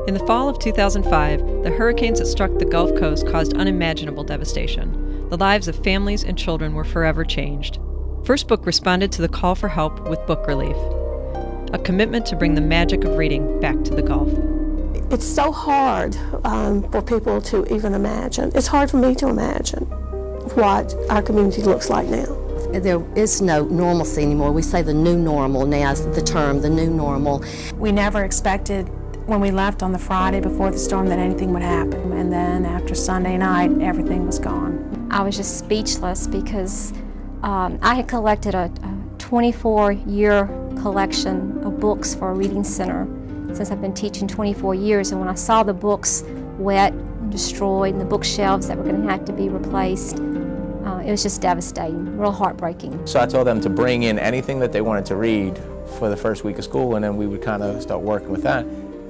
In the fall of 2005, the hurricanes that struck the Gulf Coast caused unimaginable devastation. The lives of families and children were forever changed. First Book responded to the call for help with book relief, a commitment to bring the magic of reading back to the Gulf. It's so hard for people to even imagine. It's hard for me to imagine what our community looks like now. There is no normalcy anymore. We say the new normal now is the term, the new normal. We never expected when we left on the Friday before the storm that anything would happen. And then after Sunday night, everything was gone. I was just speechless because I had collected a 24-year collection of books for a reading center since I've been teaching 24 years. And when I saw the books wet, destroyed, and the bookshelves that were going to have to be replaced, it was just devastating, real heartbreaking. So I told them to bring in anything that they wanted to read for the first week of school, and then we would kind of start working with that.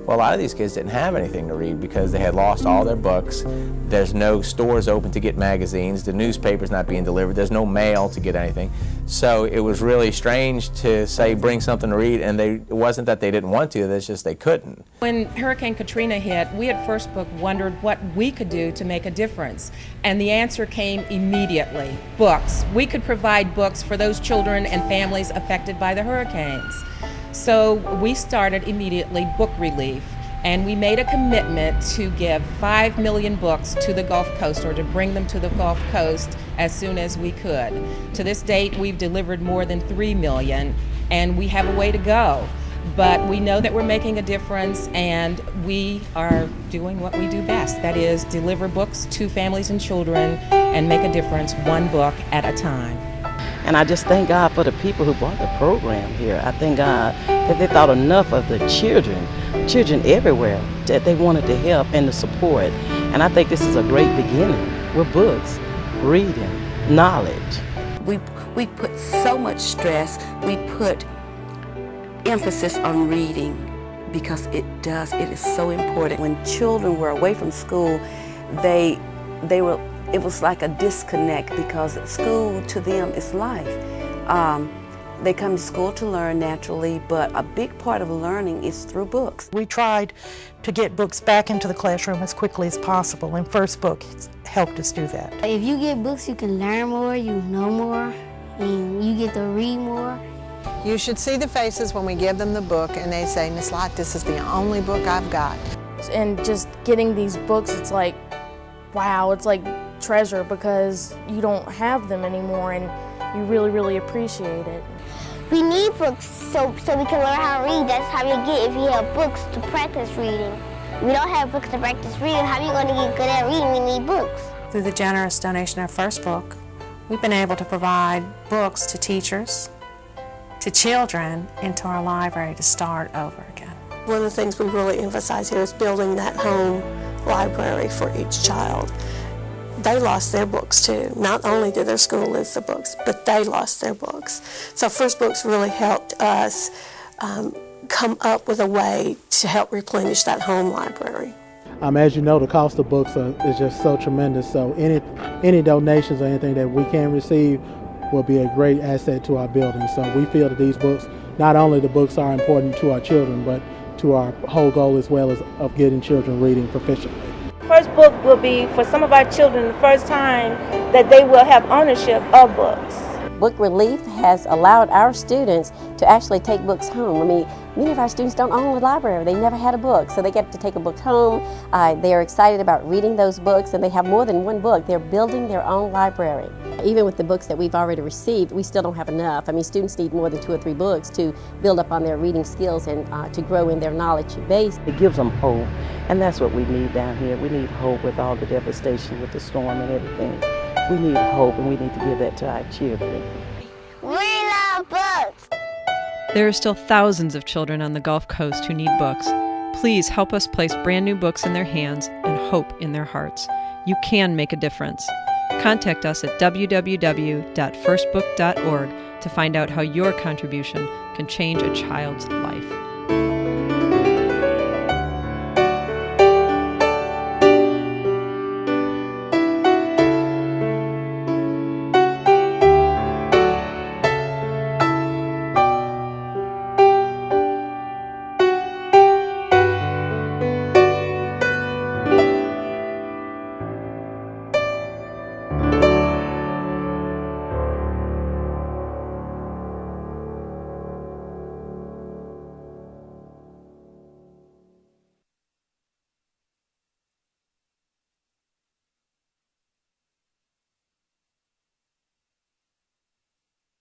Well, a lot of these kids didn't have anything to read because they had lost all their books. There's no stores open to get magazines. The newspaper's not being delivered. There's no mail to get anything. So it was really strange to say bring something to read, and it wasn't that they didn't want to, it's just they couldn't. When Hurricane Katrina hit, we at First Book wondered what we could do to make a difference. And the answer came immediately: books. We could provide books for those children and families affected by the hurricanes. So we started immediately book relief, and we made a commitment to give 5 million books to the Gulf Coast, or to bring them to the Gulf Coast as soon as we could. To this date, we've delivered more than 3 million, and we have a way to go. But we know that we're making a difference, and we are doing what we do best. That is, deliver books to families and children and make a difference one book at a time. And I just thank God for the people who brought the program here. I thank God that they thought enough of the children everywhere, that they wanted to help and to support. And I think this is a great beginning with books, reading, knowledge. We put so much stress, we put emphasis on reading because it is so important. When children were away from school, it was like a disconnect because school to them is life. They come to school to learn naturally, but a big part of learning is through books. We tried to get books back into the classroom as quickly as possible, and First Book helped us do that. If you get books, you can learn more, you know more, and you get to read more. You should see the faces when we give them the book and they say, "Miss Lott, this is the only book I've got." And just getting these books, it's like, wow, it's like treasure because you don't have them anymore and you really, really appreciate it. We need books so we can learn how to read. That's how you get if you have books to practice reading. If we don't have books to practice reading, how are you going to get good at reading? We need books. Through the generous donation of First Book, we've been able to provide books to teachers, to children, and to our library to start over again. One of the things we really emphasize here is building that home library for each child. They lost their books too. Not only did their school lose the books, but they lost their books. So First Books really helped us come up with a way to help replenish that home library. As you know, the cost of books is just so tremendous. So any donations or anything that we can receive will be a great asset to our building. So we feel that these books, not only the books are important to our children, but to our whole goal as well as of getting children reading proficiently. First Book will be, for some of our children, the first time that they will have ownership of books. Book relief has allowed our students to actually take books home. I mean, many of our students don't own a library. They never had a book, so they get to take a book home. They are excited about reading those books, and they have more than one book. They're building their own library. Even with the books that we've already received, we still don't have enough. I mean, students need more than 2 or 3 books to build up on their reading skills and to grow in their knowledge base. It gives them hope, and that's what we need down here. We need hope with all the devastation with the storm and everything. We need hope, and we need to give that to our children. We love books! There are still thousands of children on the Gulf Coast who need books. Please help us place brand new books in their hands and hope in their hearts. You can make a difference. Contact us at www.firstbook.org to find out how your contribution can change a child's life.